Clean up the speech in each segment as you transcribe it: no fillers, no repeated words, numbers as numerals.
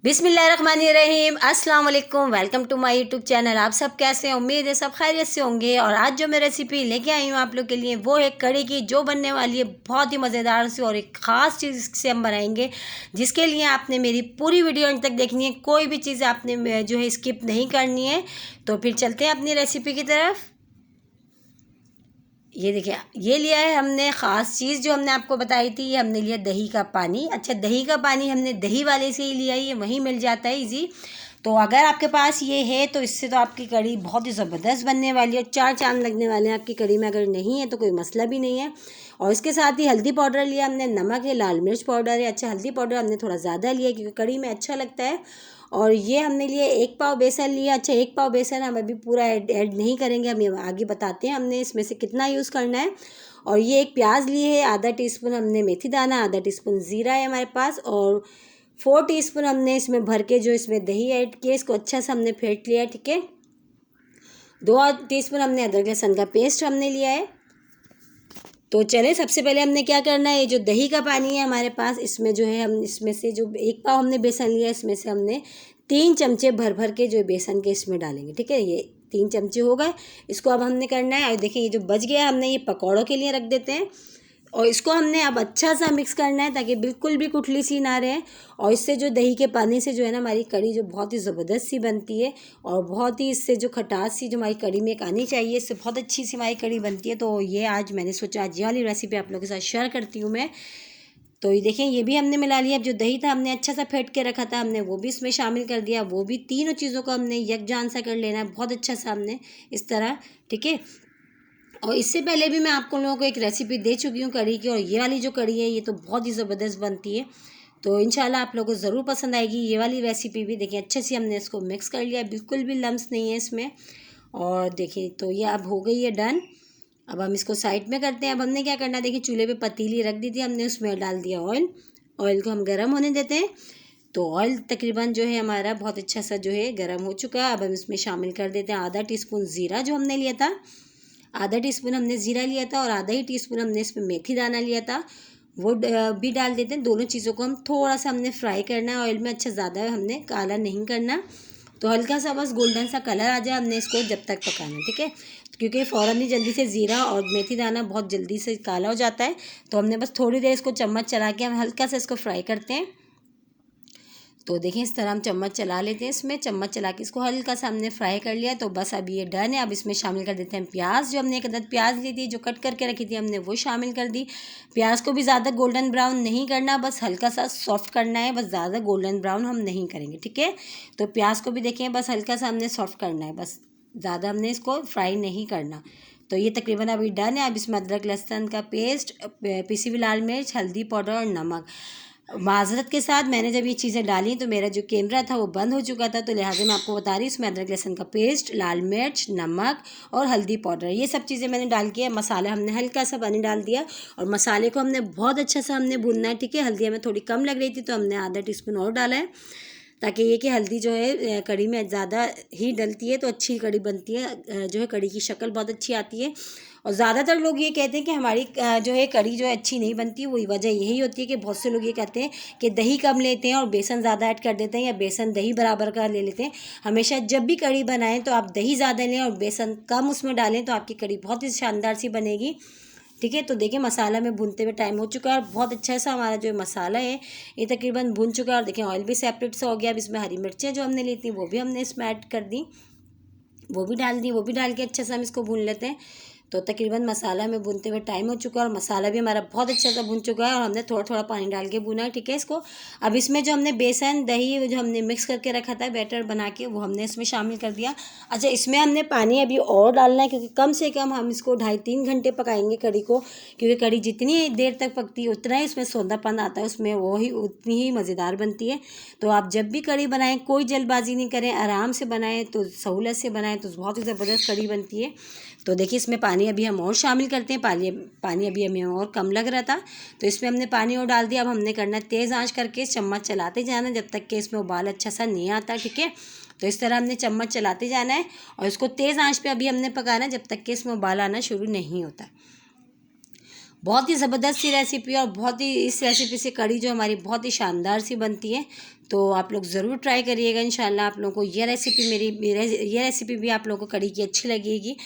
बिस्मिल्लाहिर्रहमानिर्रहीम, अस्सलाम वालेकुम। Welcome to my YouTube channel. आप सब कैसे हैं? उम्मीद है सब खैरियत से होंगे। और आज जो मैं रेसिपी लेके आई हूँ आप लोग के लिए वो है कढ़ी की, जो बनने वाली है बहुत ही मज़ेदार सी और एक ख़ास चीज़ से हम बनाएंगे, जिसके लिए आपने मेरी पूरी वीडियो अंत तक देखनी है। कोई भी चीज़ आपने जो है स्किप नहीं करनी है। तो फिर चलते हैं अपनी रेसिपी की तरफ। ये देखिए, ये लिया है हमने ख़ास चीज़ जो हमने आपको बताई थी। ये हमने लिया दही का पानी। अच्छा, दही का पानी हमने दही वाले से ही लिया, ये वहीं मिल जाता है इजी। तो अगर आपके पास ये है तो इससे तो आपकी कढ़ी बहुत ही ज़बरदस्त बनने वाली है। चार चांद लगने वाले हैं आपकी कढ़ी में। अगर नहीं है तो कोई मसला भी नहीं है। और इसके साथ ही हल्दी पाउडर लिया हमने, नमक है, लाल मिर्च पाउडर है। अच्छा, हल्दी पाउडर हमने थोड़ा ज़्यादा लिया क्योंकि कढ़ी में अच्छा लगता है। और ये हमने लिए 1 पाव बेसन लिया। अच्छा, 1 पाव बेसन हम अभी पूरा ऐड नहीं करेंगे, हम ये आगे बताते हैं हमने इसमें से कितना यूज़ करना है। और ये एक प्याज लिए है, आधा टीस्पून हमने मेथी दाना, आधा टीस्पून ज़ीरा है हमारे पास, और 4 टीस्पून हमने इसमें भर के जो इसमें दही ऐड किया, इसको अच्छा से हमने फेंट लिया। ठीक है, 2 टीस्पून हमने अदरक लहसुन का पेस्ट हमने लिया है। तो चले, सबसे पहले हमने क्या करना है, ये जो दही का पानी है हमारे पास, इसमें जो है हम इसमें से जो 1 पाव हमने बेसन लिया, इसमें से हमने 3 चमचे भर भर के जो बेसन के इसमें डालेंगे। ठीक है, ये 3 चमचे हो गए। इसको अब हमने करना है, और देखिए ये जो बच गया हमने ये पकौड़ों के लिए रख देते हैं। और इसको हमने अब अच्छा सा मिक्स करना है ताकि बिल्कुल भी गुठली सी ना रहे। और इससे जो दही के पानी से जो है ना हमारी कढ़ी जो बहुत ही ज़बरदस्त सी बनती है, और बहुत ही इससे जो खटास सी जो हमारी कढ़ी में एक आनी चाहिए, इससे बहुत अच्छी सी हमारी कढ़ी बनती है। तो ये आज मैंने सोचा आज ये वाली रेसिपी आप लोगों के साथ शेयर करती हूँ मैं। तो ये देखें, ये भी हमने मिला लिया। अब जो दही था हमने अच्छा सा फेंट के रखा था, हमने वो भी इसमें शामिल कर दिया। वो भी तीनों चीज़ों को हमने यकजान सा कर लेना है, बहुत अच्छा सा हमने इस तरह। ठीक है, और इससे पहले भी मैं आपको लोगों को एक रेसिपी दे चुकी हूँ कढ़ी की, और ये वाली जो कढ़ी है ये तो बहुत ही ज़बरदस्त बनती है। तो इंशाल्लाह आप लोगों को ज़रूर पसंद आएगी ये वाली रेसिपी भी। देखिए अच्छे से हमने इसको मिक्स कर लिया, बिल्कुल भी लम्स नहीं है इसमें। और देखिए, तो ये अब हो गई है डन। अब हम इसको साइड में करते हैं। अब हमने क्या करना है, देखिए चूल्हे पे पतीली रख दी थी हमने, उसमें डाल दिया ऑयल। ऑयल को हम गर्म होने देते हैं। तो ऑयल तकरीबन जो है हमारा बहुत अच्छा सा जो है गर्म हो चुका है। अब हम इसमें शामिल कर देते हैं आधा टीस्पून ज़ीरा जो हमने लिया था। आधा टीस्पून हमने ज़ीरा लिया था, और आधा ही टीस्पून हमने इसमें मेथी दाना लिया था, वो भी डाल देते हैं। दोनों चीज़ों को हम थोड़ा सा हमने फ्राई करना है ऑयल में। अच्छा, ज़्यादा हमने काला नहीं करना, तो हल्का सा बस गोल्डन सा कलर आ जाए, हमने इसको जब तक पकाना है। ठीक है, क्योंकि फ़ौरन ही जल्दी से ज़ीरा और मेथी दाना बहुत जल्दी से काला हो जाता है। तो हमने बस थोड़ी देर इसको चम्मच चला के हम हल्का सा इसको फ्राई करते हैं। तो देखिए इस तरह हम चम्मच चला लेते हैं, इसमें चम्मच चला के इसको हल्का सा हमने फ्राई कर लिया। तो बस अब ये डन है। अब इसमें शामिल कर देते हैं प्याज। जो हमने एक अदद प्याज ली थी जो कट करके रखी थी हमने, वो शामिल कर दी। प्याज को भी ज़्यादा गोल्डन ब्राउन नहीं करना, बस हल्का सा सॉफ्ट करना है, बस ज़्यादा गोल्डन ब्राउन हम नहीं करेंगे। ठीक है, तो प्याज को भी देखें बस हल्का सा हमने सॉफ्ट करना है, बस ज़्यादा हमने इसको फ्राई नहीं करना। तो ये तकरीबन अभी डन है। अब इसमें अदरक लहसुन का पेस्ट, पिसी हुई लाल मिर्च, हल्दी पाउडर और नमक। माज़रत के साथ मैंने जब ये चीज़ें डाली तो मेरा जो कैमरा था वो बंद हो चुका था, तो लिहाजा मैं आपको बता रही हूँ। इसमें अदरक लहसुन का पेस्ट, लाल मिर्च, नमक और हल्दी पाउडर, ये सब चीज़ें मैंने डाल के, मसाला हमने हल्का सा पानी डाल दिया, और मसाले को हमने बहुत अच्छा सा हमने भूनना है। ठीक है, हल्दी हमें थोड़ी कम लग रही थी तो हमने आधा टीस्पून और डाला है, ताकि ये कि हल्दी जो है कढ़ी में ज़्यादा ही डलती है तो अच्छी कढ़ी बनती है, जो है कढ़ी की शक्ल बहुत अच्छी आती है। और ज़्यादातर लोग ये कहते हैं कि हमारी जो है कढ़ी जो है अच्छी नहीं बनती, वही वजह यही होती है कि बहुत से लोग ये कहते हैं कि दही कम लेते हैं और बेसन ज़्यादा ऐड कर देते हैं, या बेसन दही बराबर का ले लेते हैं। हमेशा जब भी कढ़ी बनाएं तो आप दही ज़्यादा लें और बेसन कम उसमें डालें, तो आपकी कढ़ी बहुत ही शानदार सी बनेगी। ठीक है, तो देखिए मसाला में भूनते हुए टाइम हो चुका है, और बहुत अच्छा सा हमारा जो मसाला है ये तकरीबन भून चुका है। और देखिए ऑयल भी सेपरेट सा हो गया। अब इसमें हरी मिर्चें जो हमने ली थी वो भी हमने इसमें ऐड कर दी, वो भी डाल दी, वो भी डाल के अच्छे से हम इसको भून लेते हैं। तो तकरीबन मसाला में भूनते हुए टाइम हो चुका है, और मसाला भी हमारा बहुत अच्छा सा भून चुका है, और हमने थोड़ा थोड़ा पानी डाल के भुना है। ठीक है, इसको अब इसमें जो हमने बेसन दही जो हमने मिक्स करके रखा था बैटर बना के, वो हमने इसमें शामिल कर दिया। अच्छा, इसमें हमने पानी अभी और डालना है, क्योंकि कम से कम हम इसको 2.5-3 घंटे पकाएंगे कढ़ी को, क्योंकि कढ़ी जितनी देर तक पकती है उतना ही इसमें सौंधापन आता है, उसमें वो ही उतनी ही मज़ेदार बनती है। तो आप जब भी कढ़ी बनाएं कोई जल्दबाजी नहीं करें, आराम से बनाएं, तो सहूलत से बनाएं, तो बहुत ही ज़बरदस्त कढ़ी बनती है। तो देखिए इसमें पानी अभी हम और शामिल करते हैं। पानी अभी हमें और कम लग रहा था, तो इसमें हमने पानी और डाल दिया। अब हमने करना तेज़ आंच करके चम्मच चलाते जाना जब तक कि इसमें उबाल अच्छा सा नहीं आता। ठीक है, तो इस तरह हमने चम्मच चलाते जाना है, और इसको तेज़ आंच पे अभी हमने पकाना जब तक कि इसमें उबाल आना शुरू नहीं होता। बहुत ही ज़बरदस्त सी रेसिपी और बहुत ही इस रेसिपी से कड़ी जो हमारी बहुत ही शानदार सी बनती है। तो आप लोग ज़रूर ट्राई करिएगा, इंशाल्लाह आप लोगों को ये रेसिपी ये रेसिपी भी आप लोगों को कड़ी की अच्छी लगेगी।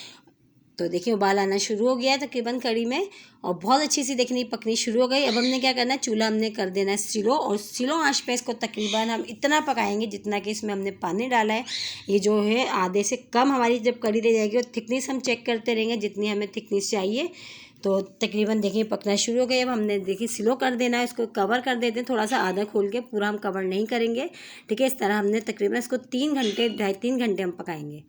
तो देखिए उबाल आना शुरू हो गया है तकरीबन कड़ी में, और बहुत अच्छी सी देखनी पकनी शुरू हो गई। अब हमने क्या करना है, चूल्हा हमने कर देना है स्लो, और स्लो आंच पे इसको तकरीबन हम इतना पकाएंगे जितना कि इसमें हमने पानी डाला है ये जो है आधे से कम हमारी जब कड़ी रह जाएगी, और थिकनेस हम चेक करते रहेंगे जितनी हमें थिकनेस चाहिए। तो तकरीबन देखिए पकना शुरू हो गई। अब हमने देखिए स्लो कर देना है, इसको कवर कर देते हैं थोड़ा सा आधा खोल के, पूरा हम कवर नहीं करेंगे, ठीक है। इस तरह हमने तकरीबन इसको 3 घंटे 2.5-3 घंटे हम पकाएंगे।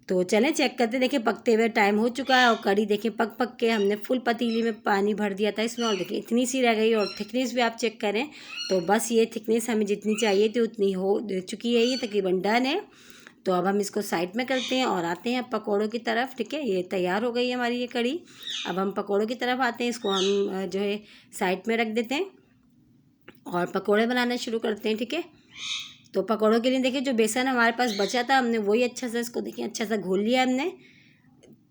तो चलें चेक करते, देखिए पकते हुए टाइम हो चुका है, और कड़ी देखिए पक पक के हमने फुल पतीली में पानी भर दिया था इसमें, और देखिए इतनी सी रह गई। और थिकनेस भी आप चेक करें तो बस ये थिकनेस हमें जितनी चाहिए थी उतनी हो चुकी है, ये तकरीबन डन है। तो अब हम इसको साइड में करते हैं और आते हैं पकौड़ों की तरफ, ठीक है। ये तैयार हो गई है हमारी ये कड़ी। अब हम पकौड़ों की तरफ आते हैं, इसको हम जो है साइड में रख देते हैं और पकौड़े बनाना शुरू करते हैं, ठीक है। तो पकौड़ों के लिए देखिए जो बेसन हमारे पास बचा था हमने वही अच्छा सा इसको देखिए अच्छा सा घोल लिया हमने,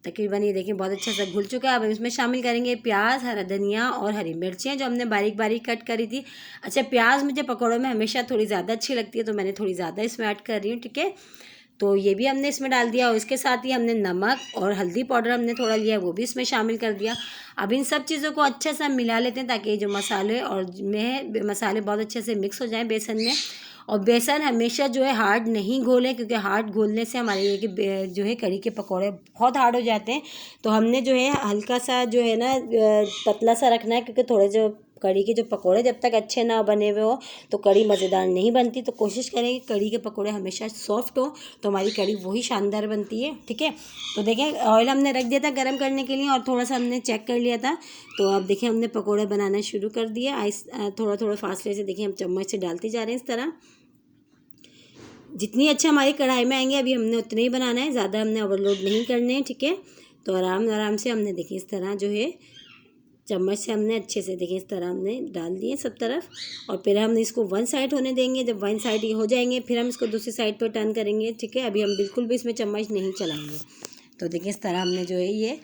तकरीबन ये देखिए बहुत अच्छा सा घुल चुका है। अब हम इसमें शामिल करेंगे प्याज, हरा धनिया और हरी मिर्चियाँ जो हमने बारीक बारीक कट करी थी। अच्छा, प्याज मुझे पकौड़ों में हमेशा थोड़ी ज़्यादा अच्छी लगती है, तो मैंने थोड़ी ज़्यादा इसमें ऐड कर रही हूँ, ठीक है। तो ये भी हमने इसमें डाल दिया, और इसके साथ ही हमने नमक और हल्दी पाउडर हमने थोड़ा लिया, वो भी इसमें शामिल कर दिया। अब इन सब चीज़ों को अच्छे से मिला लेते हैं ताकि जो मसाले और मसाले बहुत अच्छे से मिक्स हो जाएं बेसन में। और बेसन हमेशा जो है हार्ड नहीं घोलें, क्योंकि हार्ड घोलने से हमारे ये कि जो है कड़ी के पकौड़े बहुत हार्ड हो जाते हैं। तो हमने जो है हल्का सा जो है ना पतला सा रखना है, क्योंकि थोड़े जो कड़ी के जो पकौड़े जब तक अच्छे ना बने हुए हो तो कड़ी मज़ेदार नहीं बनती। तो कोशिश करें कि कड़ी के पकौड़े हमेशा सॉफ्ट हो, तो हमारी कड़ी वही शानदार बनती है, ठीक है। तो देखें ऑयल हमने रख दिया था गर्म करने के लिए, और थोड़ा सा हमने चेक कर लिया था। तो अब देखिए हमने पकौड़े बनाना शुरू कर दिया, थोड़ा थोड़ा फासले से देखिए हम चम्मच से डालते जा रहे हैं इस तरह। जितनी अच्छा हमारी कढ़ाई में आएंगे अभी हमने उतने ही बनाना है, ज़्यादा हमने ओवरलोड नहीं करने हैं, ठीक है। तो आराम आराम से हमने देखिए इस तरह जो है चम्मच से हमने अच्छे से देखिए इस तरह हमने डाल दिए सब तरफ, और फिर हमने इसको वन साइड होने देंगे। जब वन साइड हो जाएंगे फिर हम इसको दूसरी साइड पर टर्न करेंगे, ठीक है। अभी हम बिल्कुल भी इसमें चम्मच नहीं चलाएंगे। तो देखिए इस तरह हमने जो है ये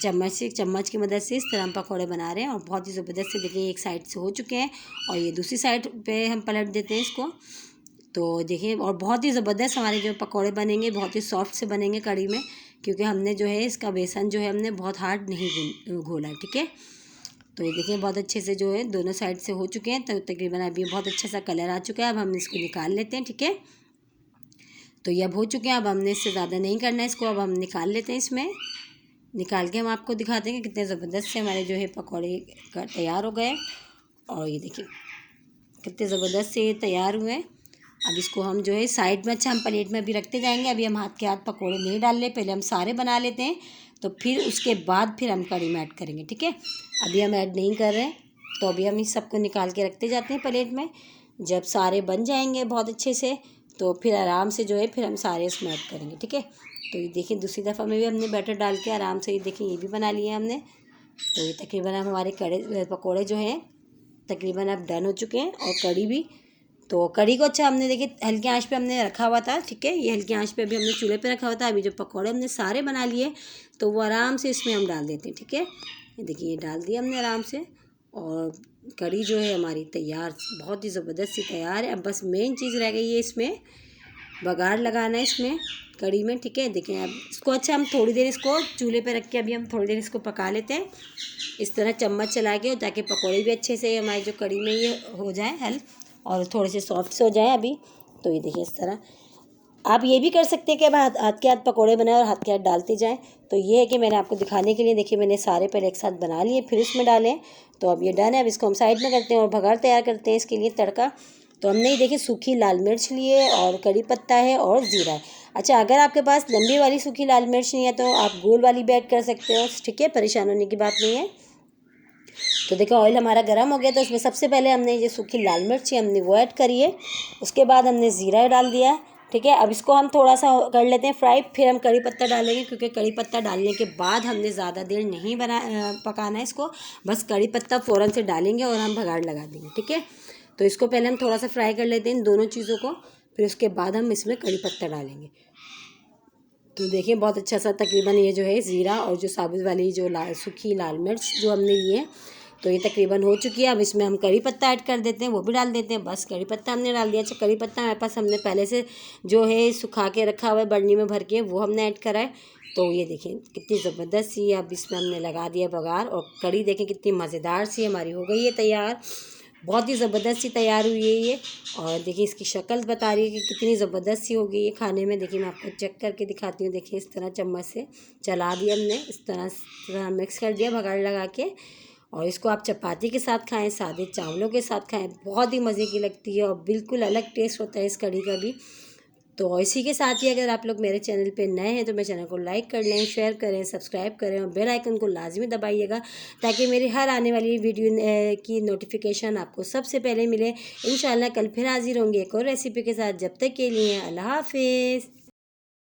चम्मच की मदद से इस तरह हम पकौड़े बना रहे हैं, और बहुत ही ज़बरदस्त से देखिए एक साइड से हो चुके हैं, और ये दूसरी साइड पे हम पलट देते हैं इसको। तो देखिए और बहुत ही ज़बरदस्त हमारे जो पकौड़े बनेंगे, बहुत ही सॉफ्ट से बनेंगे कड़ी में, क्योंकि हमने जो है इसका बेसन जो है हमने बहुत हार्ड नहीं घोला है, ठीक है। तो ये देखिए बहुत अच्छे से जो है दोनों साइड से हो चुके हैं। तो तकरीबन अभी बहुत अच्छा सा कलर आ चुका है। अब हम इसको निकाल लेते हैं, ठीक है। तो ये अब हो चुके हैं, अब हमने इससे ज़्यादा नहीं करना है इसको, अब हम निकाल लेते हैं। इसमें निकाल के हम आपको दिखाते हैं कि कितने ज़बरदस्त से हमारे जो है पकौड़े तैयार हो गए। और ये देखिए कितने ज़बरदस्त से ये तैयार हुए। अब इसको हम जो है साइड में अच्छा हम प्लेट में अभी रखते जाएंगे। अभी हम हाथ के हाथ पकौड़े नहीं डाल रहे, पहले हम सारे बना लेते हैं, तो फिर उसके बाद फिर हम कड़ी में ऐड करेंगे, ठीक है। अभी हम ऐड नहीं कर रहे हैं, तो अभी हम इस सबको निकाल के रखते जाते हैं प्लेट में। जब सारे बन जाएंगे बहुत अच्छे से तो फिर आराम से जो है फिर हम सारे इसमें ऐड करेंगे, ठीक है। तो ये देखिए दूसरी दफ़ा में भी हमने बैटर डाल के आराम से ये देखिए ये भी बना लिए हमने। तो ये तकरीबन अब हमारे पकौड़े जो हैं तकरीबन अब डन हो चुके हैं, और कड़ी भी। तो कड़ी को अच्छा हमने देखिए हल्की आंच पे हमने रखा हुआ था, ठीक है। ये हल्की आंच पे अभी हमने चूल्हे पे रखा हुआ था। अभी जो पकौड़े हमने सारे बना लिए तो वो आराम से इसमें हम डाल देते हैं, ठीक है। ये देखिए ये डाल दिया हमने आराम से, और कड़ी जो है हमारी तैयार, बहुत ही ज़बरदस्त सी तैयार है। अब बस मेन चीज़ रह गई है इसमें बघार लगाना है इसमें कड़ी में, ठीक है। देखिए अब इसको अच्छा हम थोड़ी देर इसको चूल्हे पे रख के अभी हम थोड़ी देर इसको पका लेते हैं इस तरह चम्मच चला के, ताकि पकौड़े भी अच्छे से हमारी जो कड़ी में ये हो जाए हेल्प, और थोड़े से सॉफ्ट से हो जाए अभी। तो ये देखिए इस तरह आप ये भी कर सकते हैं कि अब हाथ के हाथ पकौड़े बनाए और हाथ के हाथ डालते जाएं। तो ये है कि मैंने आपको दिखाने के लिए देखिए मैंने सारे पहले एक साथ बना लिए फिर इसमें डालें। तो अब ये डन है। अब इसको हम साइड में करते हैं और भगार तैयार करते हैं इसके लिए तड़का। तो हमने ये देखिए सूखी लाल मिर्च लिए और कड़ी पत्ता है और ज़ीरा है। अच्छा, अगर आपके पास लंबी वाली सूखी लाल मिर्च नहीं है तो आप गोल वाली भी ऐड कर सकते हो, ठीक है, परेशान होने की बात नहीं है। तो देखो ऑयल हमारा गर्म हो गया, तो उसमें सबसे पहले हमने ये सूखी लाल मिर्ची हमने वो ऐड करी है, उसके बाद हमने ज़ीरा डाल दिया, ठीक है। अब इसको हम थोड़ा सा कर लेते हैं फ्राई, फिर हम कड़ी पत्ता डालेंगे, क्योंकि कड़ी पत्ता डालने के बाद हमने ज़्यादा देर नहीं पकाना है इसको, बस कड़ी पत्ता फ़ौरन से डालेंगे और हम भगाड़ लगा देंगे, ठीक है। तो इसको पहले हम थोड़ा सा फ्राई कर लेते हैं इन दोनों चीज़ों को, फिर उसके बाद हम इसमें कड़ी पत्ता डालेंगे। तो देखिए बहुत अच्छा सा तकरीबन ये जो है ज़ीरा और जो साबुत वाली जो सूखी लाल मिर्च जो हमने लिए हैं, तो ये तकरीबन हो चुकी है। अब इसमें हम करी पत्ता ऐड कर देते हैं, वो भी डाल देते हैं। बस करी पत्ता हमने डाल दिया। अच्छा, करी पत्ता हमारे पास हमने पहले से जो है सुखा के रखा हुआ है बर्नी में भर के, वो हमने ऐड करा है। तो ये देखें कितनी ज़बरदस्त सी अब इसमें हमने लगा दिया बघार, और कड़ी देखें कितनी मज़ेदार सी हमारी हो गई है तैयार। बहुत ही ज़बरदस्त सी तैयार हुई है ये। और देखिए इसकी शक्ल बता रही है कि कितनी ज़बरदस्त सी हो गई है खाने में। देखिए मैं आपको चेक करके दिखाती हूँ। देखिए इस तरह चम्मच से चला दिया हमने, इस तरह मिक्स कर दिया बघार लगा के। और इसको आप चपाती के साथ खाएं, सादे चावलों के साथ खाएं, बहुत ही मज़े की लगती है और बिल्कुल अलग टेस्ट होता है इस कड़ी का भी। तो इसी के साथ ही अगर आप लोग मेरे चैनल पे नए हैं तो मेरे चैनल को लाइक कर लें, शेयर करें, सब्सक्राइब करें और बेल आइकन को लाजमी दबाइएगा, ताकि मेरी हर आने वाली वीडियो की नोटिफिकेशन आपको सबसे पहले मिले। इंशाल्लाह कल फिर हाजिर होंगे एक और रेसिपी के साथ। जब तक के लिए अल्लाह हाफिज़।